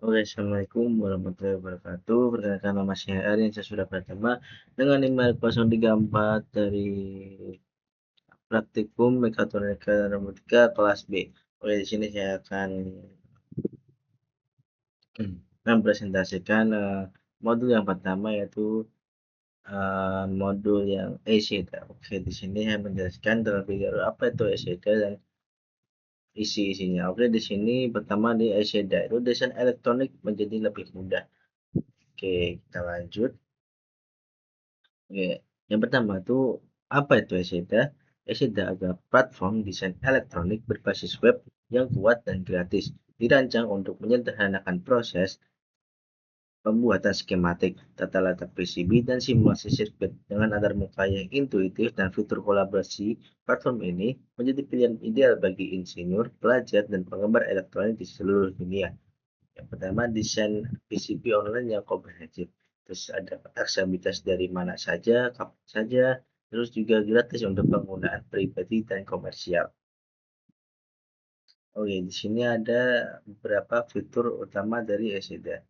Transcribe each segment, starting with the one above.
Oke, Assalamualaikum warahmatullahi wabarakatuh. Perkenalkan nama saya Aryan, saya sudah bertemu dengan 503 dari Praktikum Mekatronika dan Robotika kelas B. Oke, di sini saya akan mempresentasikan modul yang pertama yaitu modul yang ECDA. Oke, di sini saya menjelaskan terlebih dahulu apa itu ECDA dan isi-isinya. Oke, di sini pertama di ECDA itu desain elektronik menjadi lebih mudah. Oke, kita lanjut. Oke, yang pertama tuh apa itu Eseda? Eseda adalah platform desain elektronik berbasis web yang kuat dan gratis, dirancang untuk menyederhanakan proses pembuatan skematik, tata letak PCB, dan simulasi sirkuit. Dengan antarmuka yang intuitif dan fitur kolaborasi, platform ini menjadi pilihan ideal bagi insinyur, pelajar, dan penggemar elektronik di seluruh dunia. Yang pertama, desain PCB online yang komprehensif. Terus ada aksesibilitas dari mana saja, kapan saja, terus juga gratis untuk penggunaan pribadi dan komersial. Oke, di sini ada beberapa fitur utama dari ECDA.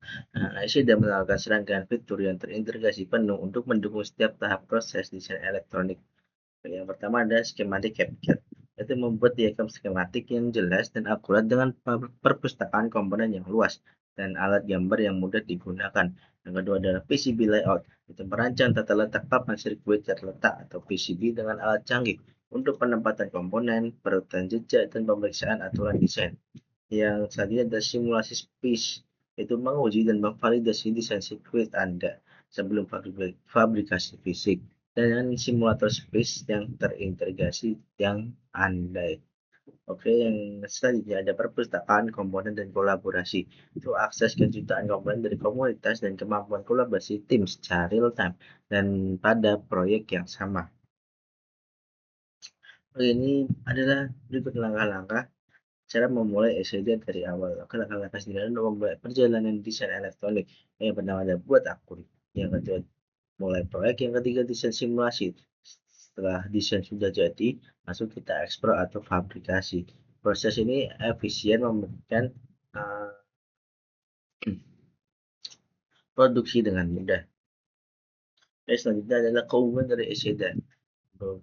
Nah, ECDA menawarkan serangkaian fitur yang terintegrasi penuh untuk mendukung setiap tahap proses desain elektronik. Yang pertama ada schematic capture, yaitu membuat diagram skematik yang jelas dan akurat dengan perpustakaan komponen yang luas dan alat gambar yang mudah digunakan. Yang kedua adalah PCB layout, itu merancang tata letak papan sirkuit terletak atau PCB dengan alat canggih untuk penempatan komponen, perutan jejak, dan pemeriksaan aturan desain. Yang selanjutnya adalah simulasi space, yaitu menguji dan memvalidasi desain sirkuit Anda sebelum fabrikasi fisik dengan simulator space yang terintegrasi yang andai. Oke, yang selanjutnya ada perpustakaan komponen dan kolaborasi. Itu akses ke jutaan komponen dari komunitas dan kemampuan kolaborasi tim secara real time dan pada proyek yang sama. Oke, ini adalah berikut langkah-langkah cara memulai SED dari awal. Oke, langkah-langkah sederhana untuk memulai perjalanan desain elektronik. Yang pertama ada buat akun. Yang kedua mulai proyek, yang ketiga desain simulasi. Setelah desain sudah jadi, masuk kita ekspor atau fabrikasi. Proses ini efisien memberikan uh, produksi dengan mudah. Selanjutnya adalah keunggulan dari Eseda.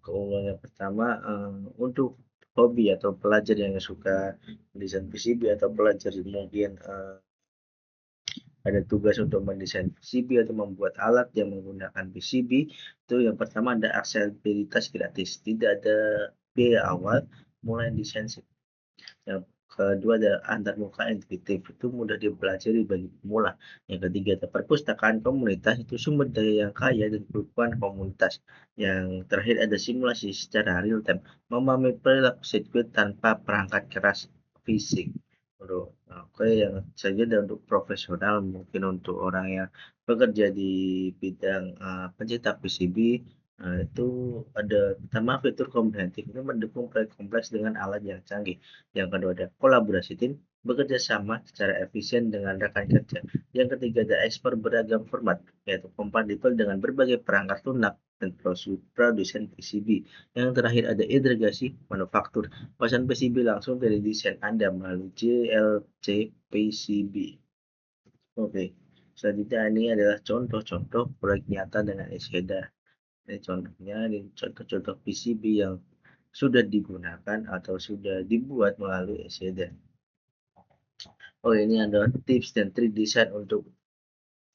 Keunggulan yang pertama untuk hobi atau pelajar yang suka desain PCB atau pelajar mungkin ada tugas untuk mendesain PCB atau membuat alat yang menggunakan PCB. Itu yang pertama ada aksesibilitas gratis, tidak ada biaya awal mulai desain. Yang kedua ada antarmuka intuitif, itu mudah dipelajari bagi pemula. Yang ketiga ada perpustakaan komunitas, itu sumber daya yang kaya dan dukungan komunitas. Yang terakhir ada simulasi secara real time, memahami perilaku sirkuit tanpa perangkat keras fisik. Oke, yang saja dan untuk profesional, mungkin untuk orang yang bekerja di bidang pencetak PCB, itu ada pertama fitur komprehensif, ini mendukung proyek kompleks dengan alat yang canggih. Yang kedua ada kolaborasi tim, bekerja sama secara efisien dengan rekan kerja. Yang ketiga ada ekspor beragam format, yaitu kompatibel dengan berbagai perangkat lunak dan produsen PCB. Yang terakhir ada integrasi manufaktur, pesan PCB langsung dari desain Anda melalui JLC PCB. Oke, selanjutnya ini adalah contoh-contoh proyek nyata dengan SHEDA. Ini contohnya, ini contoh-contoh PCB yang sudah digunakan atau sudah dibuat melalui SHEDA. Oh, ini adalah tips dan trik desain untuk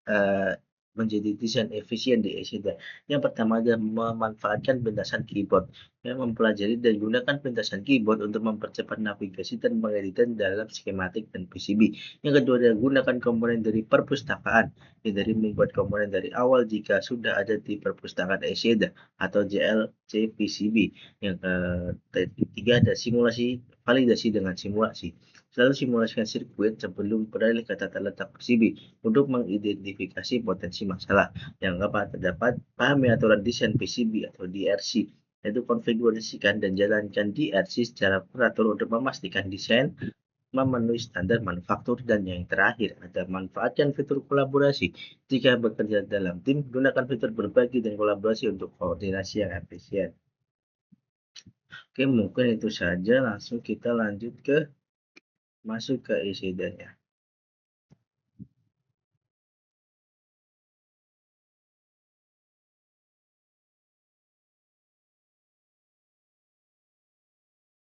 uh, menjadi desain efisien di ECDA. Yang pertama adalah memanfaatkan pintasan keyboard. Yang mempelajari dan gunakan pintasan keyboard untuk mempercepat navigasi dan pengeditan dalam skematik dan PCB. Yang kedua adalah gunakan komponen dari perpustakaan. Hindari membuat komponen dari awal jika sudah ada di perpustakaan ECDA atau JLC PCB. Yang ketiga ada simulasi validasi dengan simulasi. Selalu simulasikan sirkuit sebelum beralih ke tata letak PCB untuk mengidentifikasi potensi masalah. Yang keempat terdapat pahami aturan desain PCB atau DRC, yaitu konfigurasikan dan jalankan DRC secara teratur untuk memastikan desain memenuhi standar manufaktur. Dan yang terakhir ada manfaatkan fitur kolaborasi. Jika bekerja dalam tim, gunakan fitur berbagi dan kolaborasi untuk koordinasi yang efisien. Oke, mungkin itu saja. Langsung kita lanjut ke masuk ke Exceed-nya.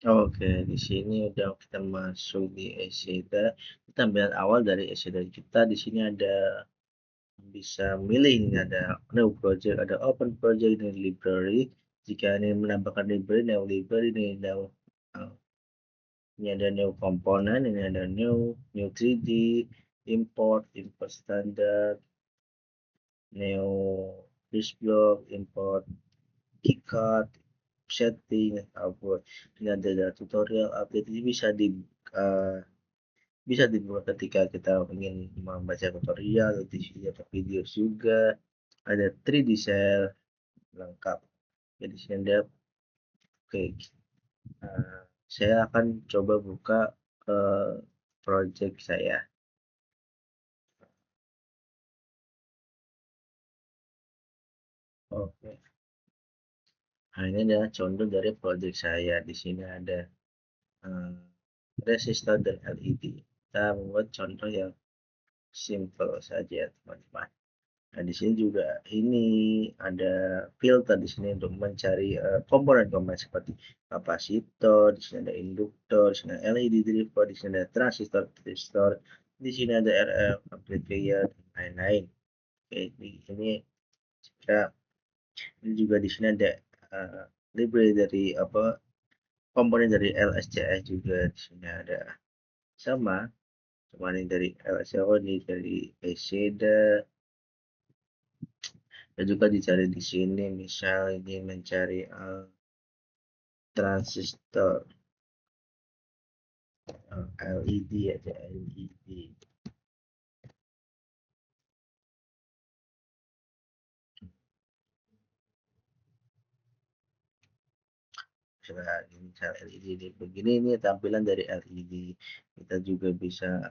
Oke, di sini udah kita masuk di Exceed. Tampilan awal dari Exceed kita di sini ada bisa milih ini ada new project, ada open project, dan library. Jika ini menambahkan library, new library, ini new ini ada new komponen, ini ada new 3D, import standard, new disk block, import keycard, setting, upload. Ini ada tutorial update, ini uh, bisa dibuat ketika kita ingin membaca tutorial, di sini ada video juga, ada 3D cell lengkap. Jadi sini ada, oke, saya akan coba buka project saya. Oke. Nah, ini adalah contoh dari project saya. Di sini ada resistor dan LED. Kita membuat contoh yang simple saja, teman-teman. Nah, di sini juga ini ada filter di sini untuk mencari komponen-komponen seperti kapasitor, di sini ada induktor, di sini ada LED driver, di sini ada transistor, di sini ada RF amplifier dan lain-lain. Oke, ini jika ini juga di sini ada library dari komponen dari LSCS juga di sini ada sama ini dari LSCO, ini dari ECDA, dan juga dicari di sini misal ini mencari transistor LED, ada LED. Misal LED ini begini, ini tampilan dari LED. Kita juga bisa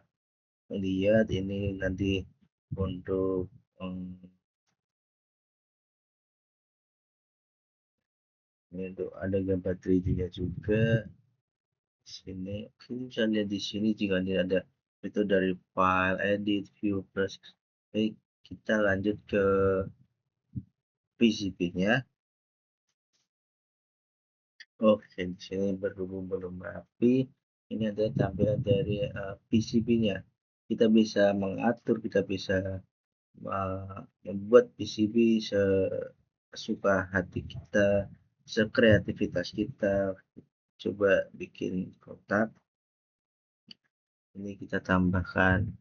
lihat ini nanti untuk ini untuk ada gambar 3D-nya juga. Sini kita bisa lihat di sini jika ini ada itu dari file edit view plus. Baik, kita lanjut ke PCB-nya. Oke, di sini berhubung belum rapi, ini ada tampilan dari PCB-nya. Kita bisa mengatur, kita bisa membuat PCB sesuka hati kita, sekreativitas kita. Coba bikin kotak. Ini kita tambahkan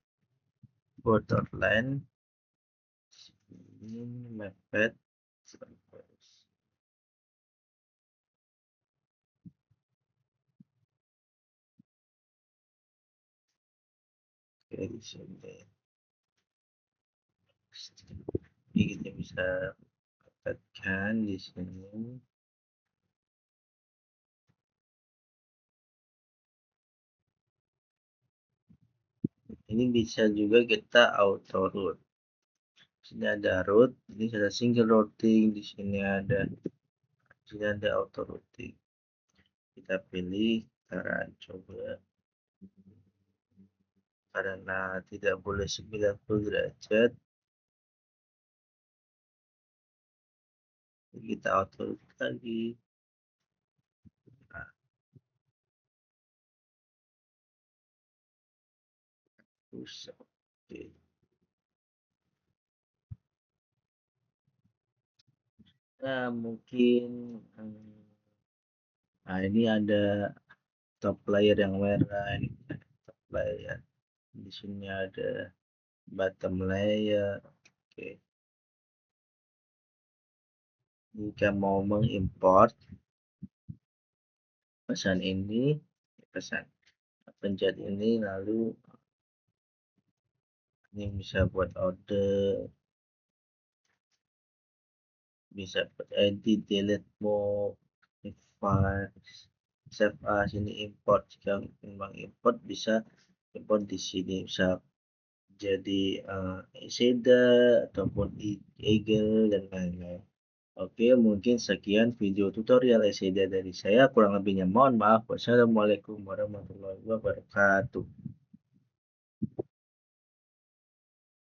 borderline. Ini mepet. Oke, di sini. Ini kita bisa dapatkan di sini. Ini bisa juga kita auto root. Sini ada root, ini ada single routing, di sini ada auto routing. Kita pilih, kita coba karena tidak boleh 90 derajat. Kita auto root lagi. Nah, rusak. Oke. Nah, mungkin nah ini ada top layer yang merah, ini top layer. Di sini ada bottom layer. Oke. Jika mau mengimport pesan ini, pesan pencet ini, lalu ini bisa buat order, bisa buat edit, delete mode, files, save as, ini import. Jika memang import bisa import di sini, bisa jadi Seda ataupun Eagle dan lain-lain. Oke, mungkin sekian video tutorial SED dari saya. Kurang lebihnya mohon maaf. Wassalamualaikum warahmatullahi wabarakatuh.